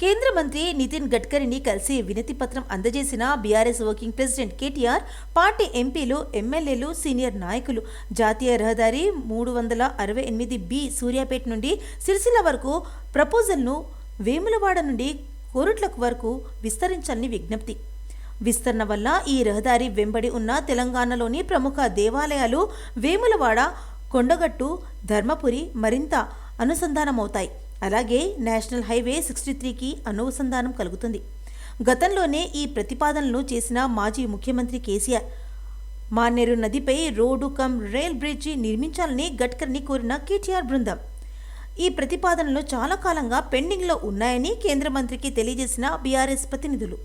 కేంద్ర మంత్రి నితిన్ గడ్కరీని కలిసి వినతి పత్రం అందజేసిన BRS working president KTR, party ఎంపీలు, ఎమ్మెల్యేలు, సీనియర్ నాయకులు జాతీయ రహదారి 368B సూర్యాపేట నుండి సిరిసిల్ల వరకు ప్రపోజల్ను వేములవాడ నుండి కోరుట్ల వరకు విస్తరించాలని విజ్ఞప్తి. విస్తరణ వల్ల ఈ రహదారి వెంబడి ఉన్న తెలంగాణలోని ప్రముఖ దేవాలయాలు వేములవాడ, కొండగట్టు, ధర్మపురి మరింత అనుసంధానమవుతాయి. అలాగే నేషనల్ హైవే 63కి అనుసంధానం కలుగుతుంది. గతంలోనే ఈ ప్రతిపాదనలు చేసిన మాజీ ముఖ్యమంత్రి కేసీఆర్ మానేరు నదిపై రోడ్డు కమ్ రైల్ బ్రిడ్జి నిర్మించాలని గడ్కరీని కోరిన కేటీఆర్ బృందం ఈ ప్రతిపాదనలు చాలా కాలంగా పెండింగ్లో ఉన్నాయని కేంద్ర మంత్రికి తెలియజేసిన బీఆర్ఎస్ ప్రతినిధులు.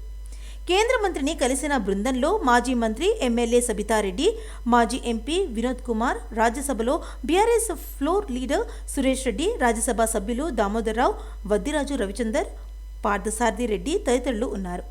కేంద్ర మంత్రిని కలిసిన బృందంలో మాజీ మంత్రి ఎమ్మెల్యే సబితారెడ్డి, మాజీ ఎంపీ వినోద్ కుమార్, రాజ్యసభలో BRS floor leader Suresh Reddy, Rajya Sabha సభ్యులు దామోదర్రావు, వద్దిరాజు రవిచందర్, పార్థసారథి రెడ్డి తదితరులు ఉన్నారు.